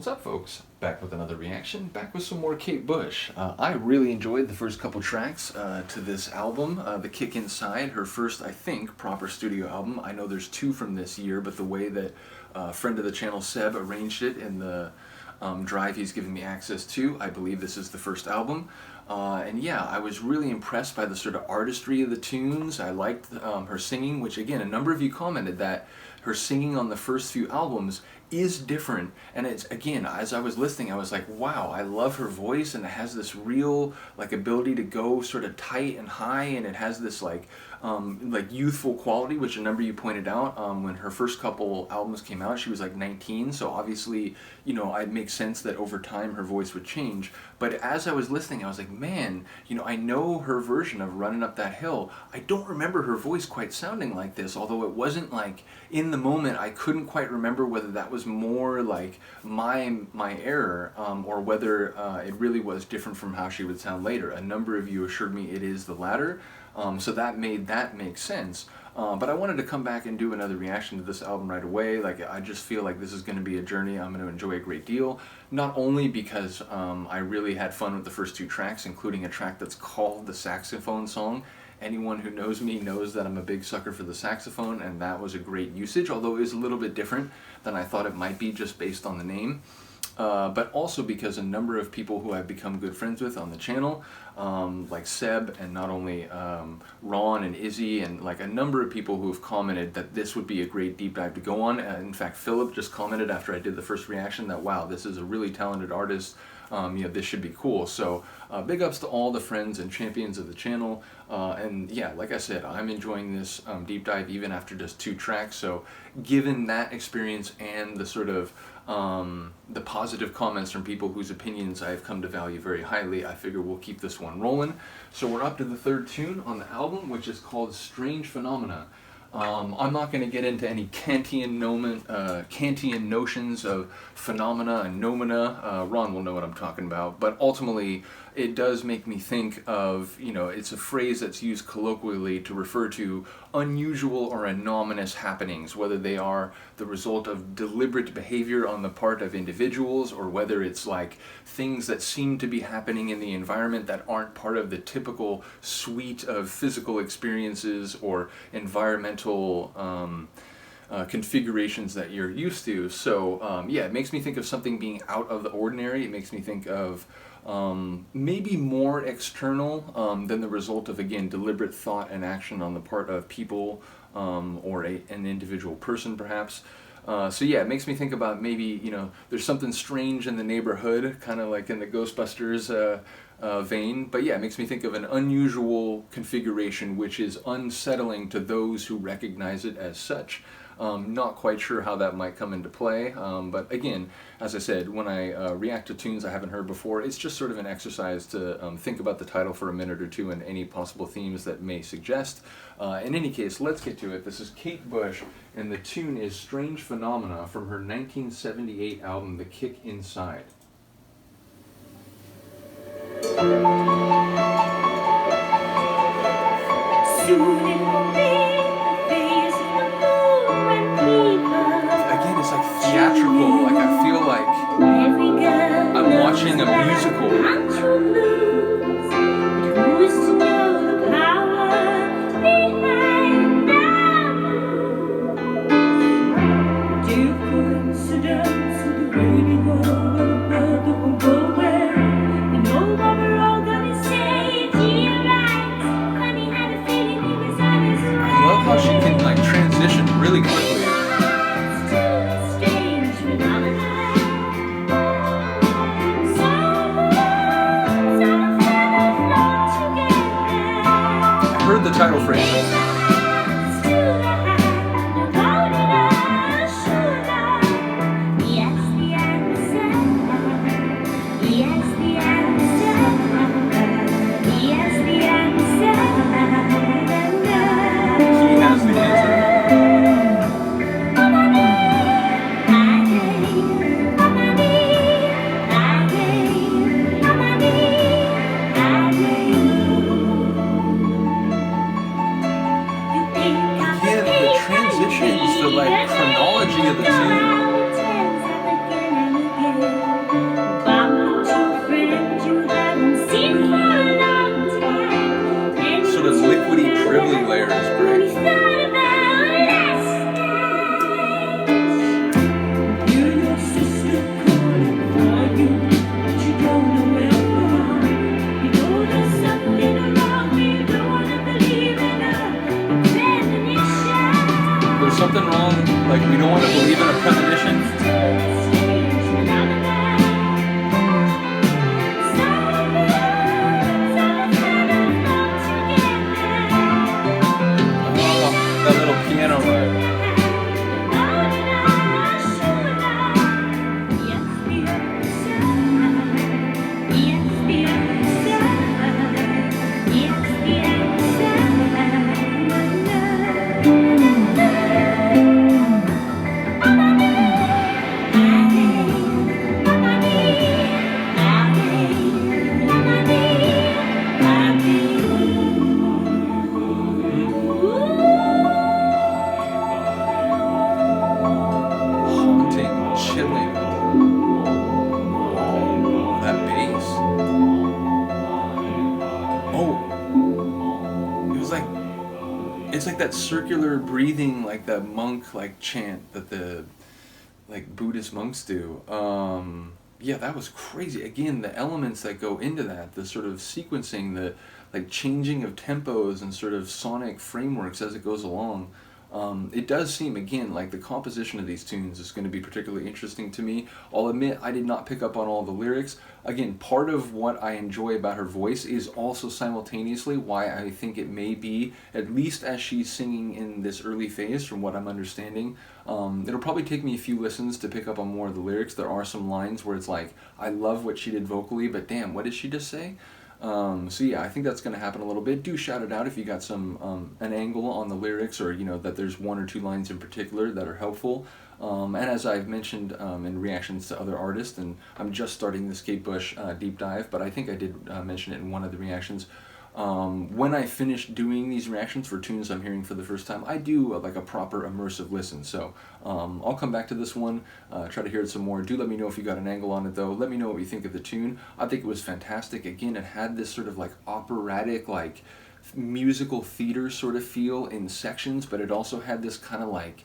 What's up, folks? Back with another reaction, back with some more Kate Bush. I really enjoyed the first couple tracks to this album, The Kick Inside, her first, I think, proper studio album. I know there's two from this year, but the way that friend of the channel, Seb, arranged it in the drive he's giving me access to, I believe this is the first album. And yeah, I was really impressed by the sort of artistry of the tunes. I liked her singing, which again, a number of you commented that her singing on the first few albums is different, and it's, again, as I was listening, I was like, wow, I love her voice, and it has this real like ability to go sort of tight and high, and it has this like youthful quality, which a number of you pointed out. When her first couple albums came out, she was like 19, so obviously, you know, it makes sense that over time her voice would change. But as I was listening, I was like, man, you know, I know her version of Running Up That Hill. I don't remember her voice quite sounding like this, although it wasn't like, in the moment, I couldn't quite remember whether that was more like my error, or whether it really was different from how she would sound later. A number of you assured me it is the latter, so that made that make sense. But I wanted to come back and do another reaction to this album right away. Like, I just feel like this is going to be a journey I'm going to enjoy a great deal. Not only because I really had fun with the first two tracks, including a track that's called the Saxophone Song. Anyone who knows me knows that I'm a big sucker for the saxophone, and that was a great usage, although it was a little bit different than I thought it might be just based on the name. But also because a number of people who I've become good friends with on the channel, like Seb, and not only Ron and Izzy, and like a number of people who have commented that this would be a great deep dive to go on. In fact, Philip just commented after I did the first reaction that, wow, this is a really talented artist. You know, this should be cool. So big ups to all the friends and champions of the channel. And yeah, like I said, I'm enjoying this deep dive even after just two tracks. So given that experience and the sort of the positive comments from people whose opinions I've come to value very highly, I figure we'll keep this one rolling. So we're up to the third tune on the album, which is called Strange Phenomena. I'm not going to get into any Kantian notions of phenomena and nomina. Ron will know what I'm talking about. But ultimately, it does make me think of, you know, it's a phrase that's used colloquially to refer to unusual or anomalous happenings, whether they are the result of deliberate behavior on the part of individuals, or whether it's like things that seem to be happening in the environment that aren't part of the typical suite of physical experiences or environmental configurations that you're used to. So yeah, it makes me think of something being out of the ordinary. It makes me think of maybe more external than the result of, again, deliberate thought and action on the part of people, or an individual person perhaps. So yeah, it makes me think about maybe, you know, there's something strange in the neighborhood, kind of like in the Ghostbusters vein. But yeah, it makes me think of an unusual configuration which is unsettling to those who recognize it as such. Not quite sure how that might come into play, but again, as I said, when I react to tunes I haven't heard before, it's just sort of an exercise to think about the title for a minute or two and any possible themes that may suggest. In any case, let's get to it. This is Kate Bush, and the tune is Strange Phenomena from her 1978 album, The Kick Inside. Soon it will be the face of the moon when people. Again, it's like theatrical, like I feel like I'm watching a musical. Who is to know the power behind that moon? Deep coincidence in the radio, a bird that won't go away. We know what we're all gonna say. Dear right, honey had a feeling he was on his way. I love how she can like transition really quickly. I heard the title phrase. He has the answer. that circular breathing, like the monk like chant that the like Buddhist monks do. Yeah, that was crazy. Again, the elements that go into that, the sort of sequencing, the like changing of tempos and sort of sonic frameworks as it goes along. It does seem, again, like the composition of these tunes is going to be particularly interesting to me. I'll admit I did not pick up on all the lyrics. Again, part of what I enjoy about her voice is also simultaneously why I think it may be, at least as she's singing in this early phase, from what I'm understanding. It'll probably take me a few listens to pick up on more of the lyrics. There are some lines where it's like, I love what she did vocally, but damn, what did she just say? So yeah, I think that's going to happen a little bit. Do shout it out if you got some an angle on the lyrics, or you know that there's one or two lines in particular that are helpful. And as I've mentioned in reactions to other artists, and I'm just starting this Kate Bush deep dive, but I think I did mention it in one of the reactions. When I finish doing these reactions for tunes I'm hearing for the first time, I do like a proper immersive listen. So I'll come back to this one, try to hear it some more. Do let me know if you got an angle on it though. Let me know what you think of the tune. I think it was fantastic. Again, it had this sort of like operatic, like musical theater sort of feel in sections, but it also had this kind of like,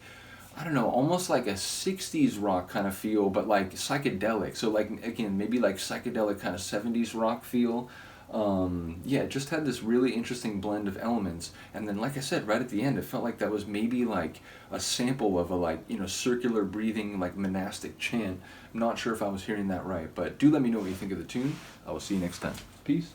I don't know, almost like a 60s rock kind of feel, but like psychedelic. So like, again, maybe like psychedelic kind of 70s rock feel. Yeah, it just had this really interesting blend of elements, and then like I said, right at the end it felt like that was maybe like a sample of a, like, you know, circular breathing like monastic chant. I'm not sure if I was hearing that right, but do let me know what you think of the tune. I will see you next time. Peace.